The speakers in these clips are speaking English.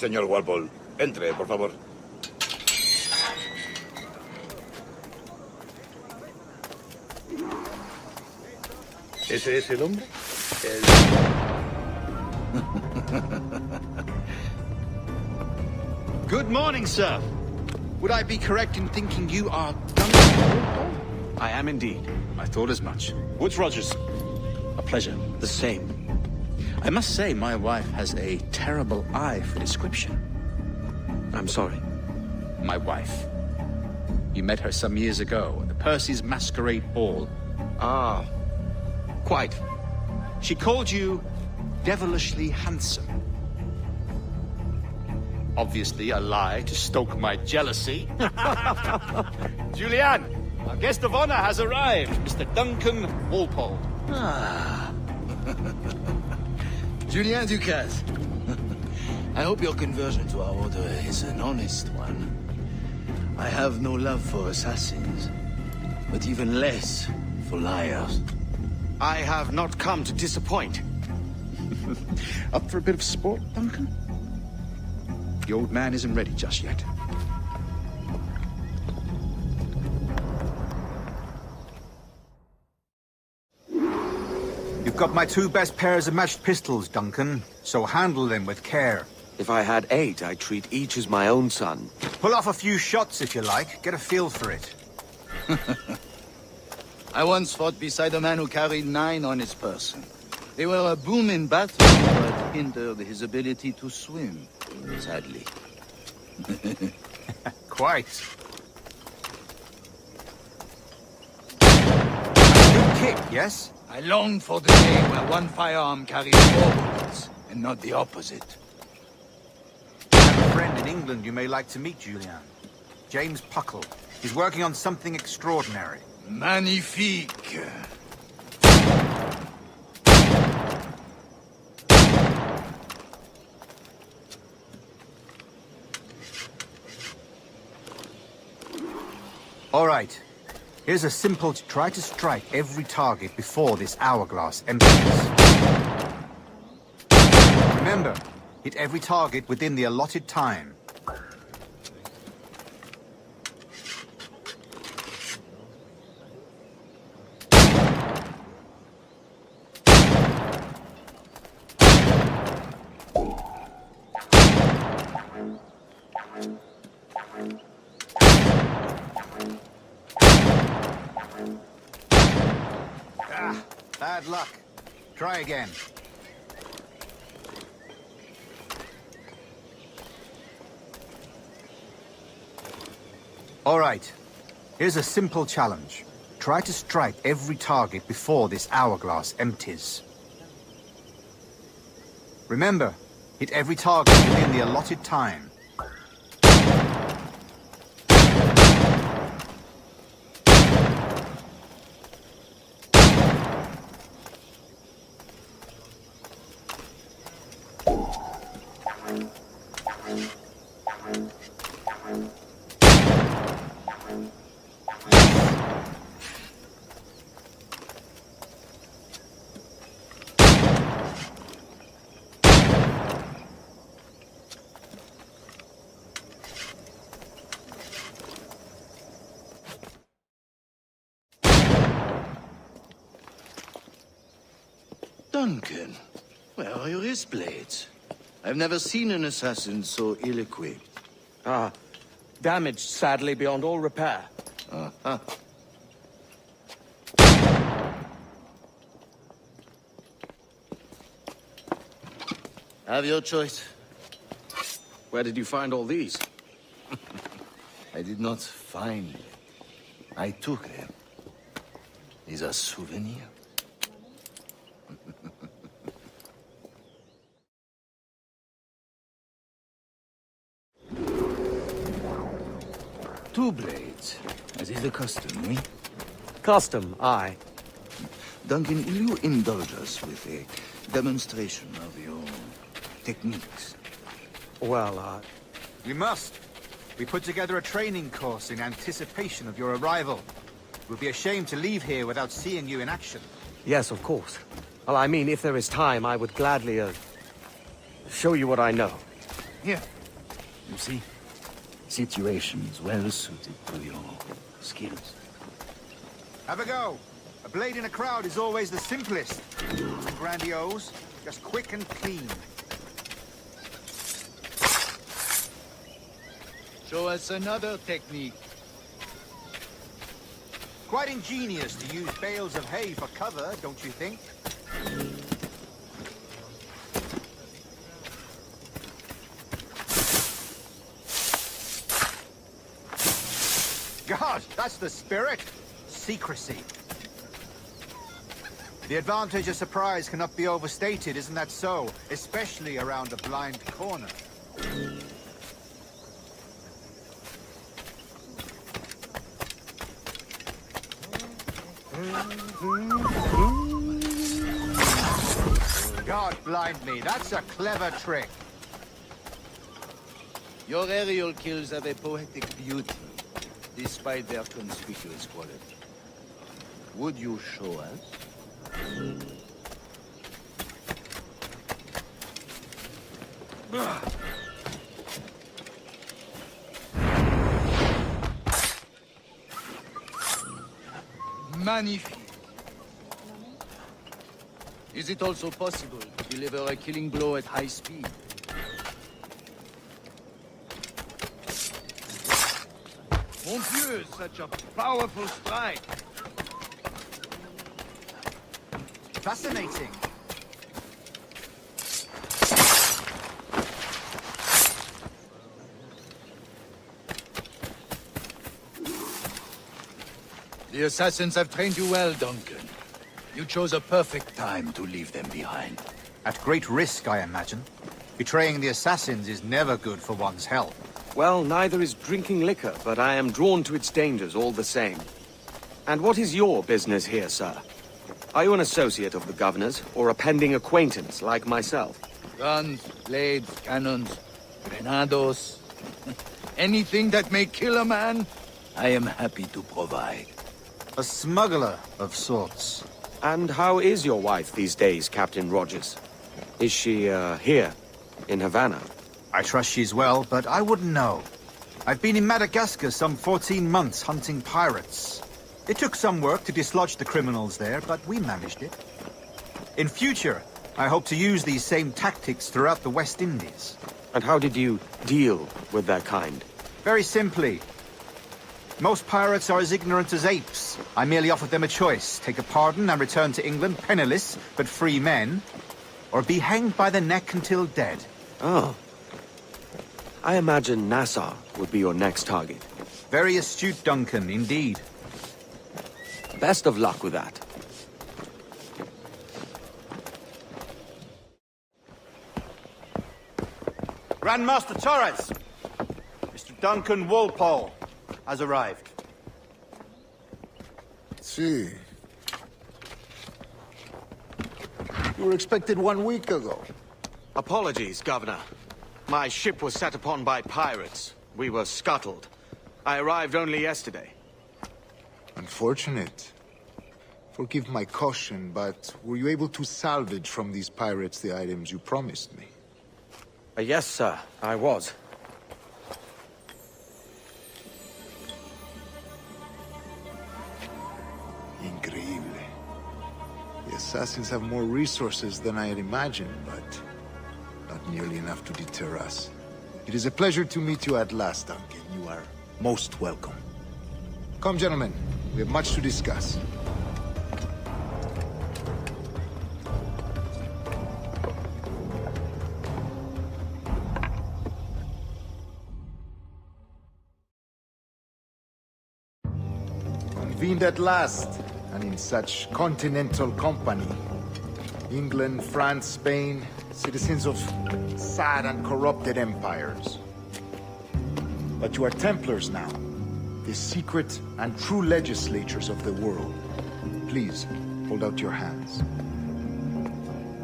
señor Walpole. Entre, por favor. ¿Ese es el hombre? Good morning, sir. Would I be correct in thinking you are Duncan? I am indeed. I thought as much. Woods Rogers. A pleasure. The same. I must say, my wife has a terrible eye for description. I'm sorry. My wife. You met her some years ago at the Percy's Masquerade Ball. Ah, quite. She called you devilishly handsome. Obviously a lie to stoke my jealousy. Julianne, our guest of honor has arrived, Mr. Duncan Walpole. Ah. Julien Ducasse. I hope your conversion to our order is an honest one. I have no love for assassins, but even less for liars. I have not come to disappoint. Up for a bit of sport, Duncan? The old man isn't ready just yet. You've got my 2 best pairs of matched pistols, Duncan, so handle them with care. If I had 8, I'd treat each as my own son. Pull off a few shots if you like, get a feel for it. I once fought beside a man who carried 9 on his person. They were a boom in battle, but hindered his ability to swim, sadly. Quite. Good kick, yes? I long for the day where one firearm carries 4 bullets, and not the opposite. I have a friend in England you may like to meet, Julian. James Puckle. He's working on something extraordinary. Magnifique! All right. Here's a simple... Try to strike every target before this hourglass empties. Remember, hit every target within the allotted time. Bad luck. Try again. All right. Here's a simple challenge. Try to strike every target before this hourglass empties. Remember, hit every target within the allotted time. Duncan, where are your wrist blades? I've never seen an assassin so ill-equipped. Ah, damaged sadly beyond all repair. Uh-huh. Have your choice. Where did you find all these? I did not find them. I took them. These are souvenirs. Two blades, as is the custom, oui? Custom, aye. Duncan, will you indulge us with a demonstration of your techniques? Well, We must. We put together a training course in anticipation of your arrival. It would be a shame to leave here without seeing you in action. yes, of course. Well, I mean, if there is time, I would gladly, show you what I know. Here. You see? Situations well suited to your skills. Have a go. A blade in a crowd is always the simplest. Grandiose, just quick and clean. Show us another technique. Quite ingenious to use bales of hay for cover, don't you think? God, that's the spirit. Secrecy. The advantage of surprise cannot be overstated, isn't that so? Especially around a blind corner. God blind me, that's a clever trick. Your aerial kills have a poetic beauty, despite their conspicuous quality. Would you show us? Magnifique. Is it also possible to deliver a killing blow at high speed? Mon Dieu, such a powerful strike! Fascinating. The assassins have trained you well, Duncan. You chose a perfect time to leave them behind. At great risk, I imagine. Betraying the assassins is never good for one's health. Well, neither is drinking liquor, but I am drawn to its dangers all the same. And what is your business here, sir? Are you an associate of the governor's, or a pending acquaintance like myself? Guns, blades, cannons, grenados. Anything that may kill a man, I am happy to provide. A smuggler of sorts. And how is your wife these days, Captain Rogers? Is she, here, in Havana? I trust she's well, but I wouldn't know. I've been in Madagascar some 14 months hunting pirates. It took some work to dislodge the criminals there, but we managed it. In future, I hope to use these same tactics throughout the West Indies. And how did you deal with their kind? Very simply. Most pirates are as ignorant as apes. I merely offered them a choice. Take a pardon and return to England penniless, but free men. Or be hanged by the neck until dead. Oh. I imagine Nassau would be your next target. Very astute, Duncan, indeed. Best of luck with that. Grandmaster Torres! Mr. Duncan Walpole has arrived. See. You were expected 1 week ago. Apologies, Governor. My ship was set upon by pirates. We were scuttled. I arrived only yesterday. Unfortunate. Forgive my caution, but were you able to salvage from these pirates the items you promised me? Yes, sir, I was. Increíble. The assassins have more resources than I had imagined, but not nearly enough to deter us. It is a pleasure to meet you at last, Duncan. You are most welcome. Come, gentlemen. We have much to discuss. Convened at last, and in such continental company. England, France, Spain, citizens of sad and corrupted empires. But you are Templars now, the secret and true legislators of the world. Please, hold out your hands.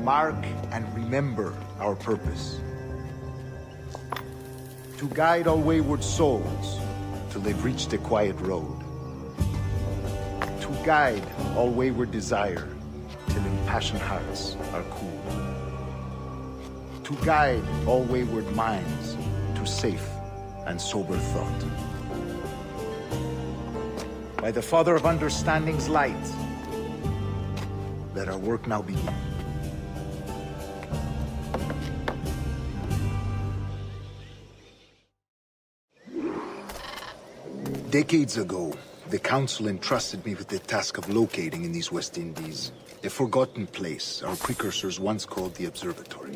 Mark and remember our purpose. To guide all wayward souls till they've reached the quiet road. To guide all wayward desire till impassioned hearts are cool. to guide all wayward minds to safe and sober thought. By the Father of Understanding's light, let our work now begin. Decades ago, the Council entrusted me with the task of locating in these West Indies a forgotten place our precursors once called the Observatory.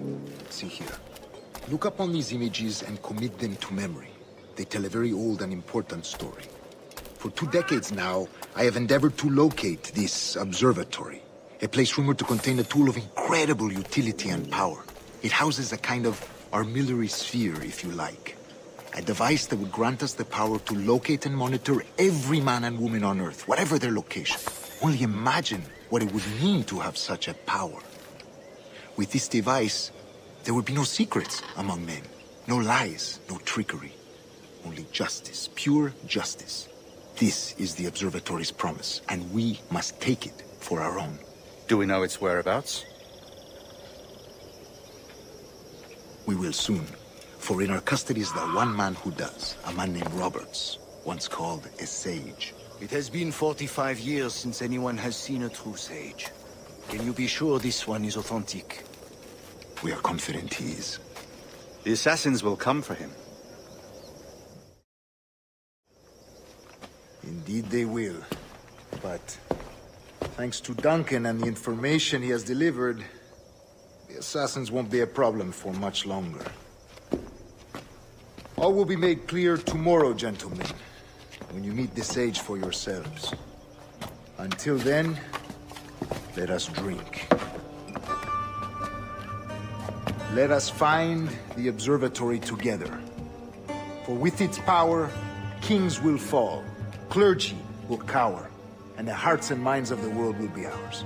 See here. Look upon these images and commit them to memory. They tell a very old and important story. For 2 decades now, I have endeavored to locate this observatory, a place rumored to contain a tool of incredible utility and power. It houses a kind of armillary sphere, if you like. A device that would grant us the power to locate and monitor every man and woman on Earth, whatever their location. Only imagine what it would mean to have such a power. With this device, there would be no secrets among men, no lies, no trickery. Only justice, pure justice. This is the Observatory's promise, and we must take it for our own. Do we know its whereabouts? We will soon. For in our custody is the one man who does, a man named Roberts, once called a sage. It has been 45 years since anyone has seen a true sage. Can you be sure this one is authentic? We are confident he is. The assassins will come for him. Indeed they will. But thanks to Duncan and the information he has delivered, the assassins won't be a problem for much longer. All will be made clear tomorrow, gentlemen, when you meet the sage for yourselves. Until then, let us drink. Let us find the observatory together. For with its power, kings will fall, clergy will cower, and the hearts and minds of the world will be ours.